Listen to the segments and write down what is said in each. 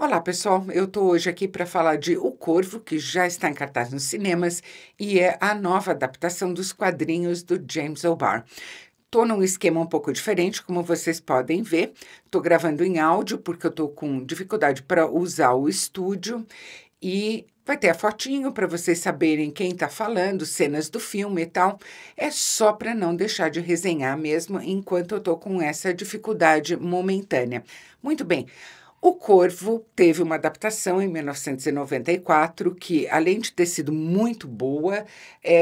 Olá, pessoal. Eu estou hoje aqui para falar de O Corvo, que já está em cartaz nos cinemas e é a nova adaptação dos quadrinhos do James O'Barr. Estou num esquema um pouco diferente, como vocês podem ver. Estou gravando em áudio porque eu estou com dificuldade para usar o estúdio e vai ter a fotinho para vocês saberem quem está falando, cenas do filme e tal. É só para não deixar de resenhar mesmo enquanto eu estou com essa dificuldade momentânea. Muito bem. O Corvo teve uma adaptação em 1994 que, além de ter sido muito boa,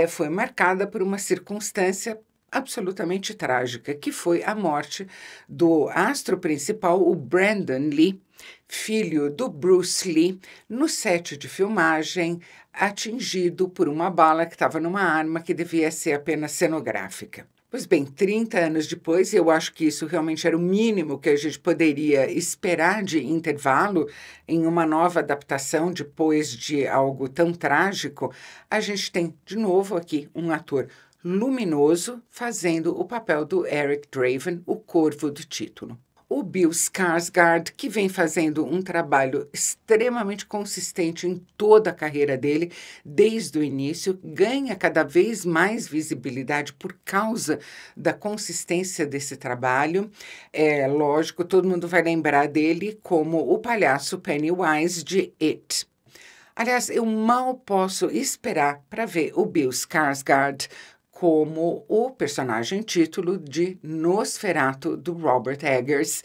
foi marcada por uma circunstância absolutamente trágica, que foi a morte do astro principal, o Brandon Lee, filho do Bruce Lee, no set de filmagem, atingido por uma bala que estava numa arma que devia ser apenas cenográfica. Pois bem, 30 anos depois, eu acho que isso realmente era o mínimo que a gente poderia esperar de intervalo em uma nova adaptação depois de algo tão trágico. A gente tem, de novo aqui, um ator luminoso fazendo o papel do Eric Draven, o corvo do título. O Bill Skarsgård, que vem fazendo um trabalho extremamente consistente em toda a carreira dele, desde o início, ganha cada vez mais visibilidade por causa da consistência desse trabalho. É lógico, todo mundo vai lembrar dele como o palhaço Pennywise de It. Aliás, eu mal posso esperar para ver o Bill Skarsgård como o personagem título de Nosferatu, do Robert Eggers.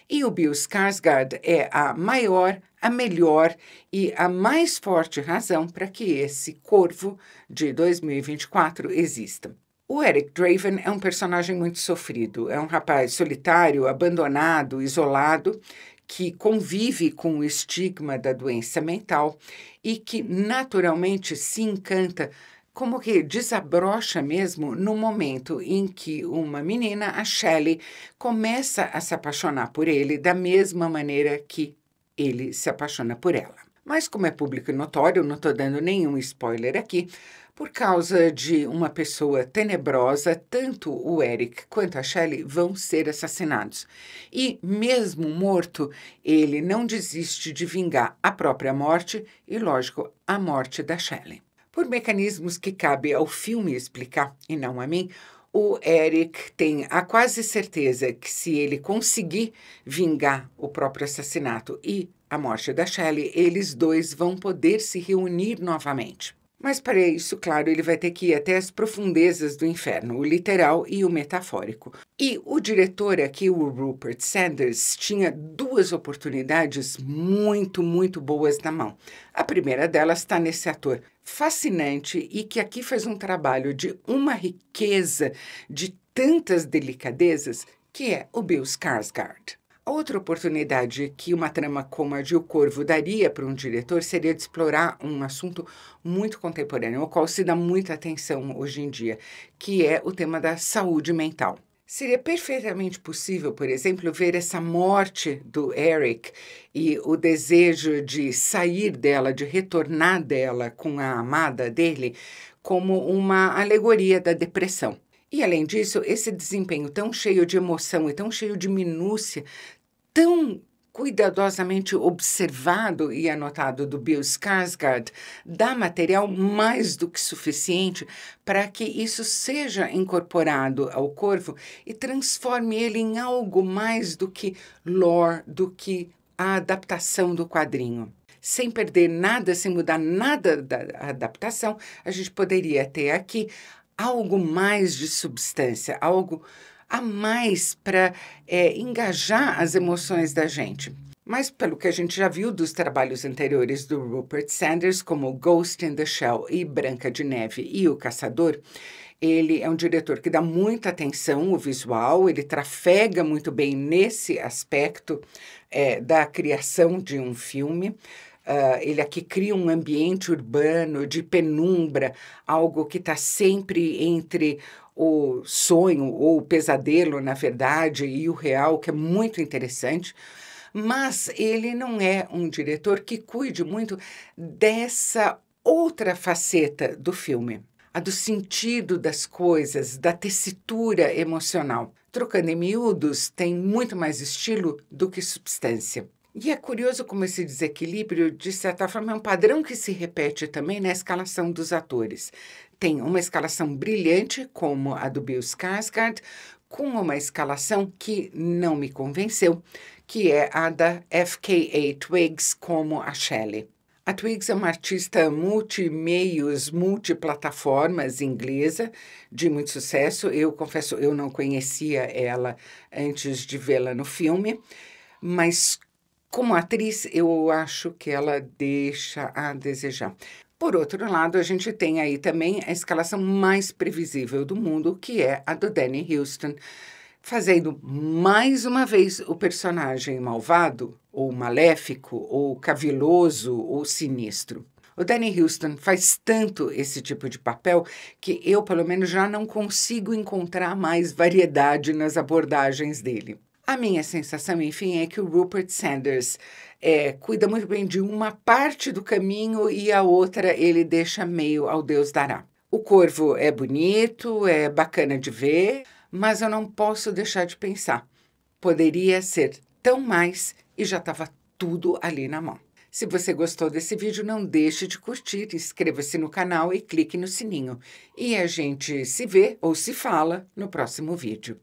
E o Bill Skarsgård é a maior, a melhor e a mais forte razão para que esse Corvo de 2024 exista. O Eric Draven é um personagem muito sofrido. É um rapaz solitário, abandonado, isolado, que convive com o estigma da doença mental e que naturalmente se encanta, como que desabrocha mesmo no momento em que uma menina, a Shelley, começa a se apaixonar por ele da mesma maneira que ele se apaixona por ela. Mas como é público e notório, não estou dando nenhum spoiler aqui, por causa de uma pessoa tenebrosa, tanto o Eric quanto a Shelley vão ser assassinados. E mesmo morto, ele não desiste de vingar a própria morte e, lógico, a morte da Shelley. Por mecanismos que cabe ao filme explicar e não a mim, o Eric tem a quase certeza que se ele conseguir vingar o próprio assassinato e a morte da Shelley, eles dois vão poder se reunir novamente. Mas para isso, claro, ele vai ter que ir até as profundezas do inferno, o literal e o metafórico. E o diretor aqui, o Rupert Sanders, tinha duas oportunidades muito boas na mão. A primeira delas está nesse ator fascinante e que aqui faz um trabalho de uma riqueza, de tantas delicadezas, que é o Bill Skarsgård. A outra oportunidade que uma trama como a de O Corvo daria para um diretor seria de explorar um assunto muito contemporâneo, ao qual se dá muita atenção hoje em dia, que é o tema da saúde mental. Seria perfeitamente possível, por exemplo, ver essa morte do Eric e o desejo de sair dela, de retornar dela com a amada dele, como uma alegoria da depressão. E, além disso, esse desempenho tão cheio de emoção e tão cheio de minúcia, tão cuidadosamente observado e anotado do Bill Skarsgård, dá material mais do que suficiente para que isso seja incorporado ao Corvo e transforme ele em algo mais do que lore, do que a adaptação do quadrinho. Sem perder nada, sem mudar nada da adaptação, a gente poderia ter aqui algo mais de substância, algo a mais para engajar as emoções da gente. Mas pelo que a gente já viu dos trabalhos anteriores do Rupert Sanders, como Ghost in the Shell e Branca de Neve e O Caçador, ele é um diretor que dá muita atenção ao visual, ele trafega muito bem nesse aspecto da criação de um filme. Ele aqui cria um ambiente urbano de penumbra, algo que está sempre entre o sonho ou o pesadelo, na verdade, e o real, que é muito interessante. Mas ele não é um diretor que cuide muito dessa outra faceta do filme, a do sentido das coisas, da tessitura emocional. Trocando em miúdos, tem muito mais estilo do que substância. E é curioso como esse desequilíbrio, de certa forma, é um padrão que se repete também na escalação dos atores. Tem uma escalação brilhante, como a do Bill Skarsgård, com uma escalação que não me convenceu, que é a da FKA Twigs como a Shelley. A Twigs é uma artista multimeios, multiplataformas inglesa, de muito sucesso. Eu confesso, eu não conhecia ela antes de vê-la no filme, mas como atriz, eu acho que ela deixa a desejar. Por outro lado, a gente tem aí também a escalação mais previsível do mundo, que é a do Danny Huston, fazendo mais uma vez o personagem malvado, ou maléfico, ou caviloso, ou sinistro. O Danny Huston faz tanto esse tipo de papel que eu, pelo menos, já não consigo encontrar mais variedade nas abordagens dele. A minha sensação, enfim, é que o Rupert Sanders cuida muito bem de uma parte do caminho e a outra ele deixa meio ao Deus dará. O Corvo é bonito, é bacana de ver, mas eu não posso deixar de pensar. Poderia ser tão mais e já estava tudo ali na mão. Se você gostou desse vídeo, não deixe de curtir, inscreva-se no canal e clique no sininho. E a gente se vê ou se fala no próximo vídeo.